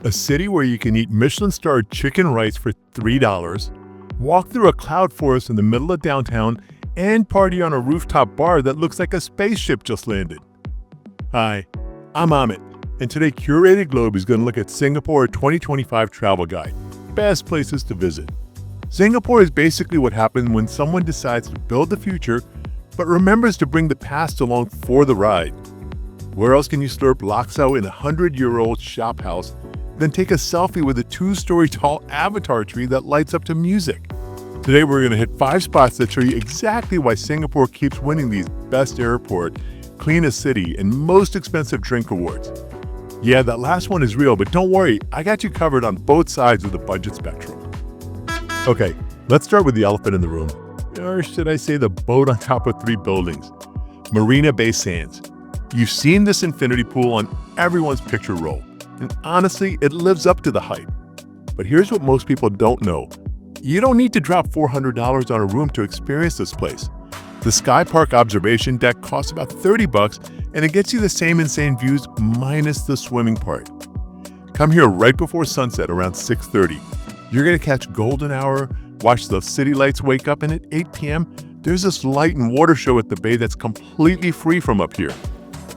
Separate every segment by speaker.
Speaker 1: a city where you can eat Michelin-starred chicken rice for $3, walk through a cloud forest in the middle of downtown, and party on a rooftop bar that looks like a spaceship just landed. Hi, I'm Amit, and today Curated Globe is going to look at Singapore 2025 Travel Guide, best places to visit. Singapore is basically what happens when someone decides to build the future, but remembers to bring the past along for the ride. Where else can you slurp laksa in a 100-year-old shop house, then take a selfie with a 2-story tall avatar tree that lights up to music? Today we're going to hit 5 spots that show you exactly why Singapore keeps winning these best airport, cleanest city, and most expensive drink awards. Yeah, that last one is real, but don't worry, I got you covered on both sides of the budget spectrum. Okay, let's start with the elephant in the room. Or should I say the boat on top of 3 buildings? Marina Bay Sands. You've seen this infinity pool on everyone's picture roll, and honestly, it lives up to the hype. But here's what most people don't know. You don't need to drop $400 on a room to experience this place. The Sky Park observation deck costs about $30, and it gets you the same insane views minus the swimming part. Come here right before sunset around 6:30. You're gonna catch golden hour, watch the city lights wake up, and at 8 p.m., there's this light and water show at the bay that's completely free from up here.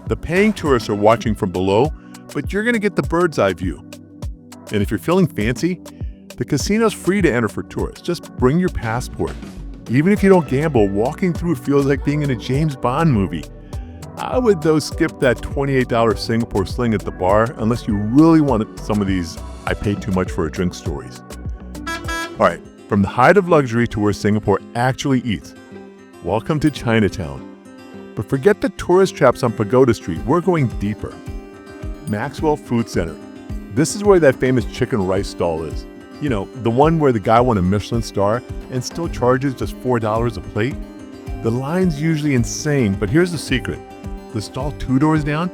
Speaker 1: The paying tourists are watching from below, but you're gonna get the bird's eye view. And if you're feeling fancy, the casino's free to enter for tourists. Just bring your passport. Even if you don't gamble, walking through feels like being in a James Bond movie. I would, though, skip that $28 Singapore sling at the bar unless you really wanted some of these I paid too much for a drink stories. All right, from the height of luxury to where Singapore actually eats. Welcome to Chinatown. But forget the tourist traps on Pagoda Street, we're going deeper. Maxwell Food Center. This is where that famous chicken rice stall is. You know, the one where the guy won a Michelin star and still charges just $4 a plate? The line's usually insane, but here's the secret. The stall 2 doors down,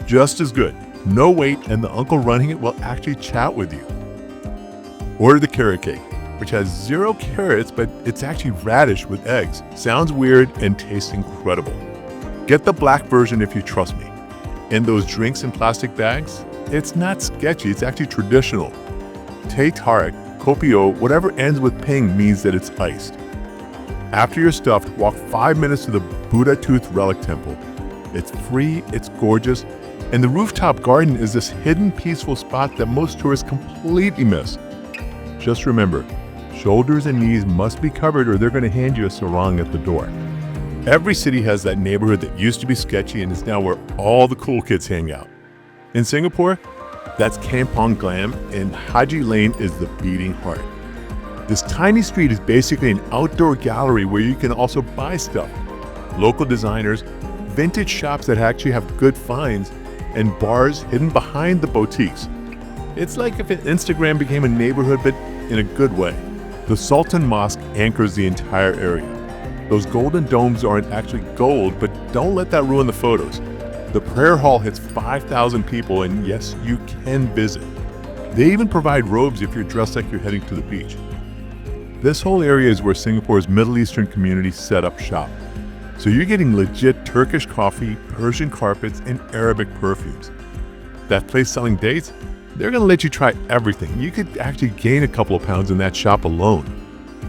Speaker 1: just as good. No wait, and the uncle running it will actually chat with you. Order the carrot cake, which has 0 carrots, but it's actually radish with eggs. Sounds weird and tastes incredible. Get the black version if you trust me. And those drinks in plastic bags, it's not sketchy, it's actually traditional. Teh tarik, kopio, whatever ends with ping means that it's iced. After you're stuffed, walk 5 minutes to the Buddha Tooth Relic Temple. It's free, it's gorgeous, and the rooftop garden is this hidden peaceful spot that most tourists completely miss. Just remember, shoulders and knees must be covered or they're going to hand you a sarong at the door. Every city has that neighborhood that used to be sketchy and is now where all the cool kids hang out. In Singapore, that's Kampong Glam, and Haji Lane is the beating heart. This tiny street is basically an outdoor gallery where you can also buy stuff. Local designers, vintage shops that actually have good finds, and bars hidden behind the boutiques. It's like if Instagram became a neighborhood, but in a good way. The Sultan Mosque anchors the entire area. Those golden domes aren't actually gold, but don't let that ruin the photos. The prayer hall hits 5,000 people, and yes, you can visit. They even provide robes if you're dressed like you're heading to the beach. This whole area is where Singapore's Middle Eastern community set up shop. So you're getting legit Turkish coffee, Persian carpets, and Arabic perfumes. That place selling dates? They're gonna let you try everything. You could actually gain a couple of pounds in that shop alone.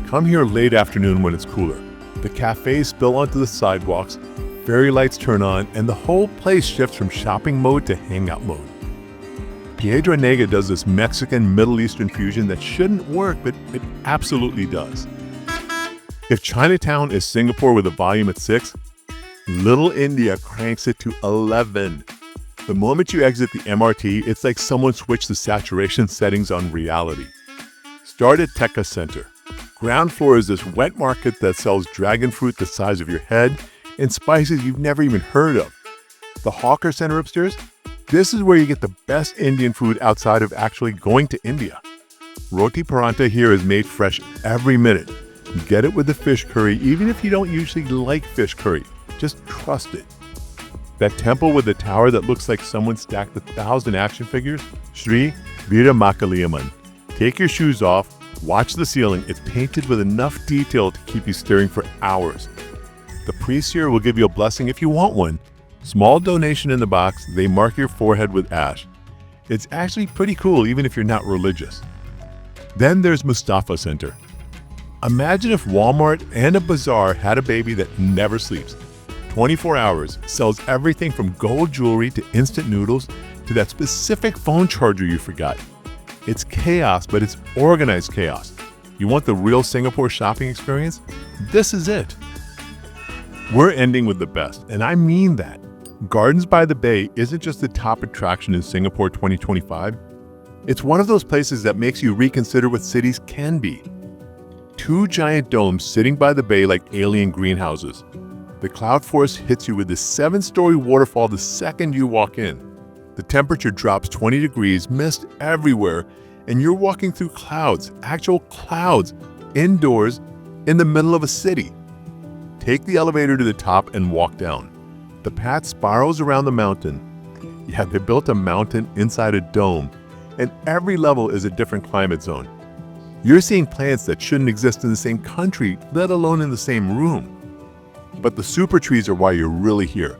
Speaker 1: Come here late afternoon when it's cooler. The cafes spill onto the sidewalks, fairy lights turn on, and the whole place shifts from shopping mode to hangout mode. Piedra Negra does this Mexican Middle Eastern fusion that shouldn't work, but it absolutely does. If Chinatown is Singapore with a volume at 6, Little India cranks it to 11. The moment you exit the MRT, it's like someone switched the saturation settings on reality. Start at Tekka Center. Ground floor is this wet market that sells dragon fruit the size of your head and spices you've never even heard of. The Hawker Center upstairs? This is where you get the best Indian food outside of actually going to India. Roti Paranta here is made fresh every minute. Get it with the fish curry, even if you don't usually like fish curry. Just trust it. That temple with the tower that looks like someone stacked 1,000 action figures? Sri Veeramakaliamman. Take your shoes off, watch the ceiling. It's painted with enough detail to keep you staring for hours. The priest here will give you a blessing if you want one. Small donation in the box, they mark your forehead with ash. It's actually pretty cool even if you're not religious. Then there's Mustafa Center. Imagine if Walmart and a bazaar had a baby that never sleeps. 24 hours, sells everything from gold jewelry to instant noodles to that specific phone charger you forgot. It's chaos, but it's organized chaos. You want the real Singapore shopping experience? This is it. We're ending with the best, and I mean that. Gardens by the Bay isn't just the top attraction in Singapore 2025. It's one of those places that makes you reconsider what cities can be. 2 giant domes sitting by the bay like alien greenhouses. The cloud forest hits you with this 7-story waterfall the second you walk in. The temperature drops 20 degrees, mist everywhere, and you're walking through clouds, actual clouds, indoors in the middle of a city. Take the elevator to the top and walk down. The path spirals around the mountain. Yeah, they built a mountain inside a dome, and every level is a different climate zone. You're seeing plants that shouldn't exist in the same country, let alone in the same room. But the super trees are why you're really here.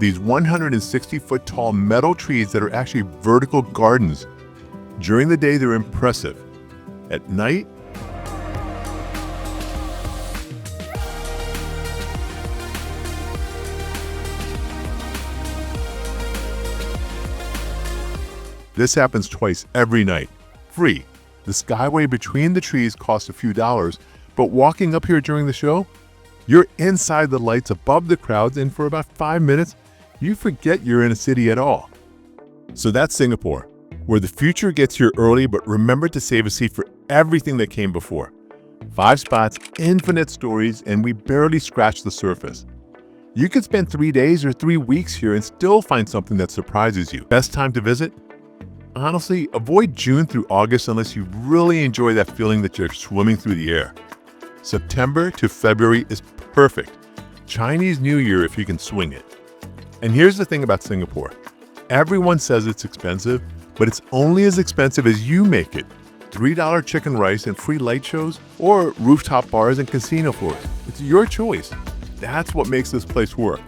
Speaker 1: These 160-foot tall metal trees that are actually vertical gardens. During the day, they're impressive. At night, this happens twice every night. Free. The skyway between the trees costs a few dollars, but walking up here during the show, you're inside the lights above the crowds, and for about 5 minutes, you forget you're in a city at all. So that's Singapore, where the future gets here early, but remember to save a seat for everything that came before. 5 spots, infinite stories, and we barely scratched the surface. You could spend 3 days or 3 weeks here and still find something that surprises you. Best time to visit? Honestly, avoid June through August unless you really enjoy that feeling that you're swimming through the air. September to February is perfect. Chinese New Year if you can swing it. And here's the thing about Singapore. Everyone says it's expensive, but it's only as expensive as you make it. $3 chicken rice and free light shows, or rooftop bars and casino floors. It's your choice. That's what makes this place work.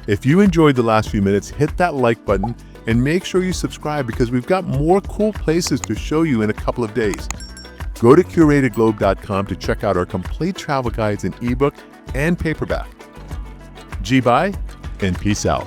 Speaker 1: If you enjoyed the last few minutes, hit that like button and make sure you subscribe because we've got more cool places to show you in a couple of days. Go to curatedglobe.com to check out our complete travel guides in ebook and paperback. Bye and peace out.